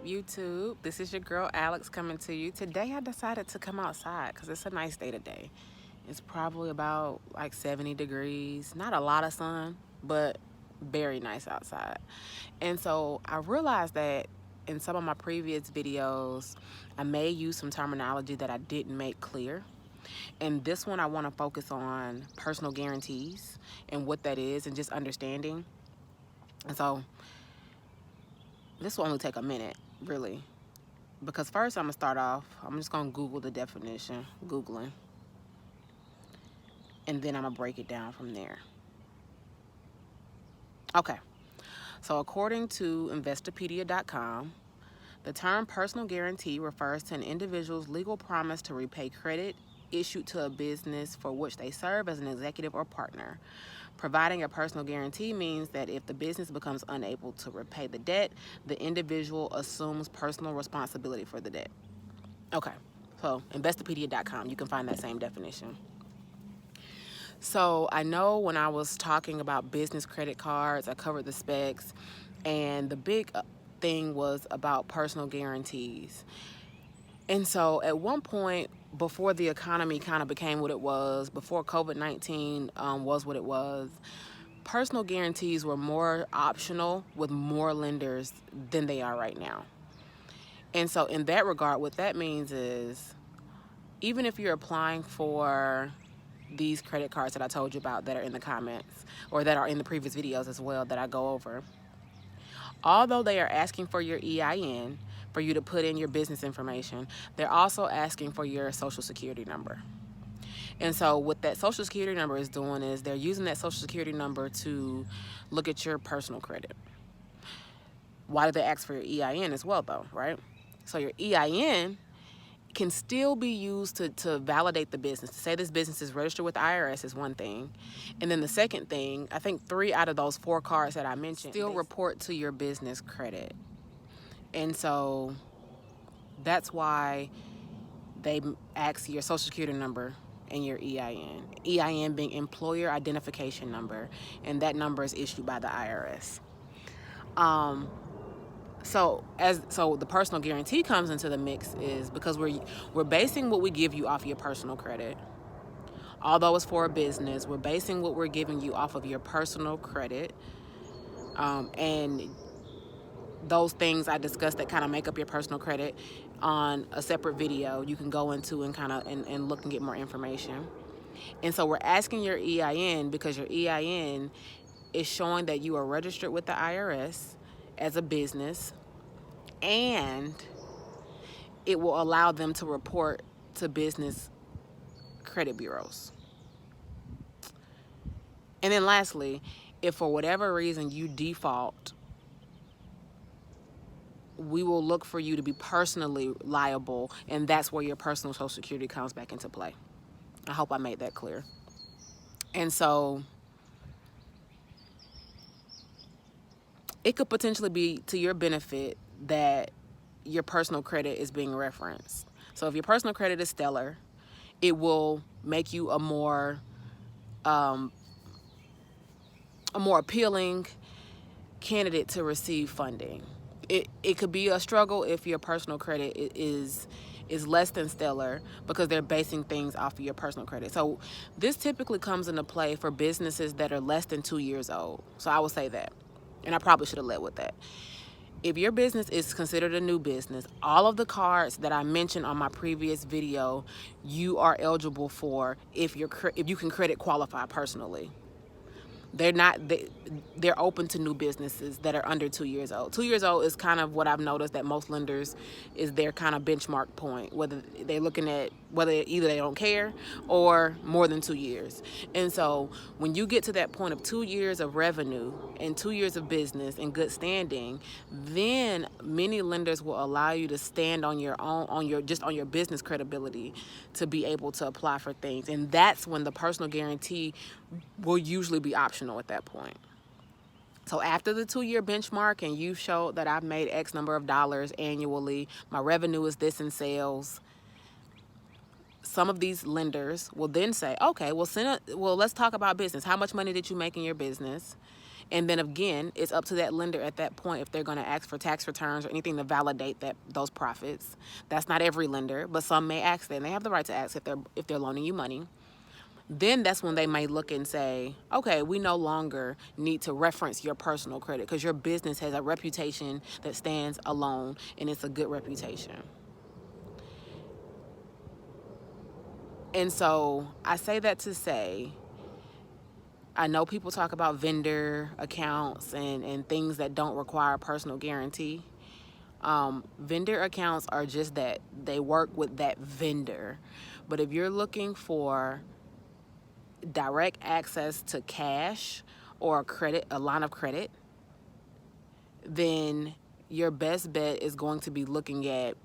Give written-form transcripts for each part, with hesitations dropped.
up, YouTube? This is your girl Alex coming to you. Today I decided to come outside because it's a nice day today. It's probably about like 70 degrees. Not a lot of sun, but very nice outside. And so I realized that in some of my previous videos, I may use some terminology that I didn't make clear. And this one I want to focus on personal guarantees and what that is and just understanding. And so this will only take a minute, really. Because first I'm going to start off, I'm just going to Google the definition, Googling. And then I'm going to break it down from there. Okay. So according to Investopedia.com, the term personal guarantee refers to an individual's legal promise to repay credit issued to a business for which they serve as an executive or partner. Providing a personal guarantee means that if the business becomes unable to repay the debt, the individual assumes personal responsibility for the debt. Okay, so Investopedia.com, you can find that same definition. So I know when I was talking about business credit cards, I covered the specs, and the big thing was about personal guarantees. And so at one point, before the economy kind of became what it was, before COVID-19 was what it was, personal guarantees were more optional with more lenders than they are right now. And so in that regard, what that means is even if you're applying for these credit cards that I told you about that are in the comments or that are in the previous videos as well that I go over, although they are asking for your EIN, for you to put in your business information, they're also asking for your social security number. And so what that social security number is doing is they're using that social security number to look at your personal credit. Why do they ask for your EIN as well though, right? So your EIN can still be used to validate the business. To say this business is registered with the IRS is one thing. And then the second thing, I think 3 out of those 4 cards that I mentioned still report to your business credit. And so that's why they ask your social security number and your EIN. EIN being employer identification number, and that number is issued by the IRS. So the personal guarantee comes into the mix is because we're basing what we give you off your personal credit. Although it's for a business, we're basing what we're giving you off of your personal credit. And those things I discussed that kind of make up your personal credit on a separate video you can go into and kind of and look and get more information. And so we're asking your EIN because your EIN is showing that you are registered with the IRS as a business, and it will allow them to report to business credit bureaus. And then lastly, if for whatever reason you default, we will look for you to be personally liable, and that's where your personal social security comes back into play. I hope I made that clear. And so it could potentially be to your benefit that your personal credit is being referenced. So if your personal credit is stellar, it will make you a more appealing candidate to receive funding. It could be a struggle if your personal credit is less than stellar because they're basing things off of your personal credit. So this typically comes into play for businesses that are less than 2 years old. So I will say that. And I probably should have led with that. If your business is considered a new business, all of the cards that I mentioned on my previous video, you are eligible for if you can credit qualify personally. They're open to new businesses that are under 2 years old. 2 years old is kind of what I've noticed that most lenders is their kind of benchmark point, whether they're looking at whether either they don't care or more than 2 years. And so when you get to that point of 2 years of revenue and 2 years of business in good standing, then many lenders will allow you to stand on your own, on your business credibility to be able to apply for things. And that's when the personal guarantee will usually be optional at that point. So after the 2-year benchmark and you've showed that I've made X number of dollars annually, my revenue is this in sales, some of these lenders will then say, okay, well let's talk about business. How much money did you make in your business? And then again, it's up to that lender at that point if they're going to ask for tax returns or anything to validate those profits. That's not every lender, but some may ask that, and they have the right to ask if they're loaning you money. Then that's when they may look and say, okay, we no longer need to reference your personal credit because your business has a reputation that stands alone, and it's a good reputation. And so I say that to say, I know people talk about vendor accounts and things that don't require personal guarantee. Vendor accounts are just that. They work with that vendor. But if you're looking for direct access to cash or a line of credit, then your best bet is going to be looking at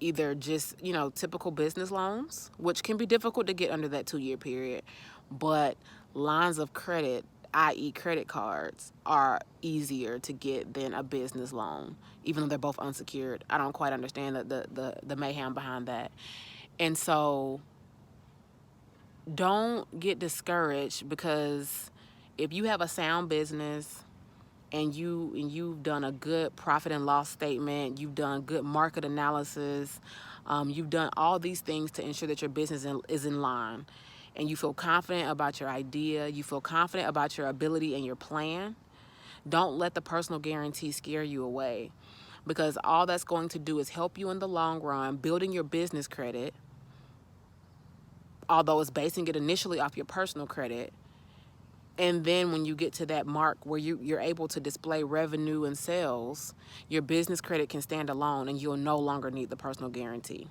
either just, typical business loans, which can be difficult to get under that 2-year period, but lines of credit, i.e. credit cards, are easier to get than a business loan, even though they're both unsecured. I don't quite understand the mayhem behind that. And so don't get discouraged, because if you have a sound business and you've done a good profit and loss statement, you've done good market analysis, you've done all these things to ensure that your business is in line, and you feel confident about your idea, you feel confident about your ability and your plan, don't let the personal guarantee scare you away, because all that's going to do is help you in the long run building your business credit, although it's basing it initially off your personal credit. And then when you get to that mark where you're able to display revenue and sales, your business credit can stand alone and you'll no longer need the personal guarantee.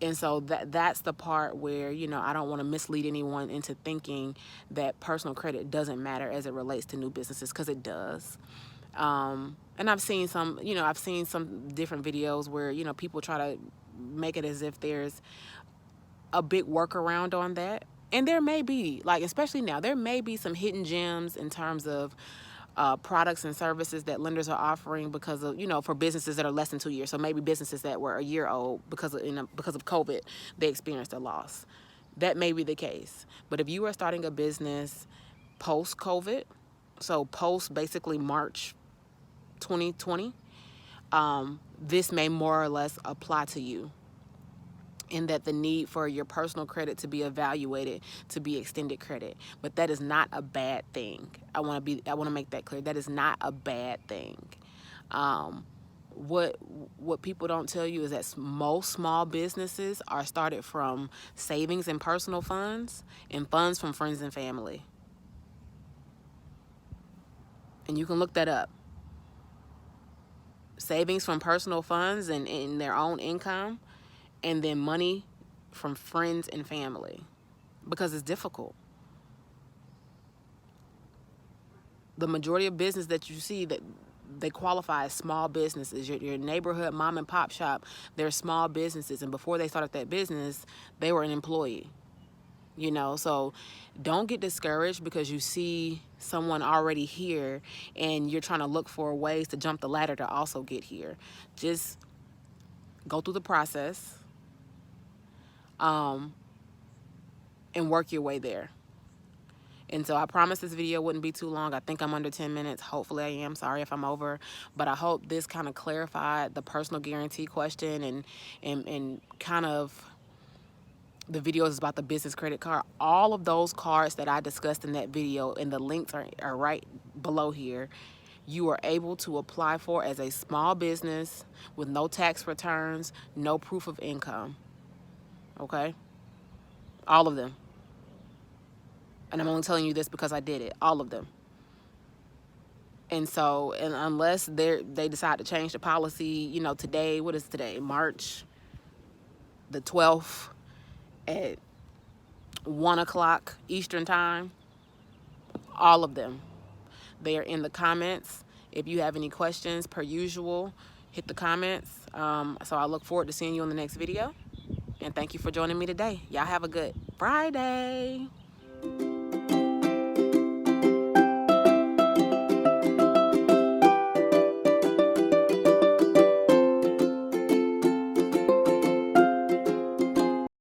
And so that's the part where, I don't want to mislead anyone into thinking that personal credit doesn't matter as it relates to new businesses, because it does. And I've seen some different videos where, people try to make it as if there's a big workaround on that. And there may be, especially now, there may be some hidden gems in terms of products and services that lenders are offering because of, for businesses that are less than 2 years. So maybe businesses that were a year old because of COVID, they experienced a loss. That may be the case. But if you are starting a business post-COVID, so post basically March 2020, this may more or less apply to you, in that the need for your personal credit to be evaluated to be extended credit. But that is not a bad thing. I want to make that clear. That is not a bad thing. What people don't tell you is that most small businesses are started from savings and personal funds and funds from friends and family. And you can look that up. Savings from personal funds and in their own income, and then money from friends and family, because it's difficult. The majority of business that you see, that they qualify as small businesses, your neighborhood mom and pop shop, they're small businesses, and before they started that business, they were an employee. So don't get discouraged because you see someone already here and you're trying to look for ways to jump the ladder to also get here. Just go through the process, and work your way there. And so I promised this video wouldn't be too long. I think I'm under 10 minutes. Hopefully I am. Sorry if I'm over. But I hope this kind of clarified the personal guarantee question and kind of the video is about the business credit card. All of those cards that I discussed in that video, and the links are right below here, you are able to apply for as a small business with no tax returns, no proof of income. Okay? All of them. And I'm only telling you this because I did it. All of them. And so, and unless they decide to change the policy, today, what is today? March the 12th at 1 o'clock Eastern time. All of them. They are in the comments. If you have any questions, per usual, hit the comments. So I look forward to seeing you in the next video. And thank you for joining me today. Y'all have a good Friday.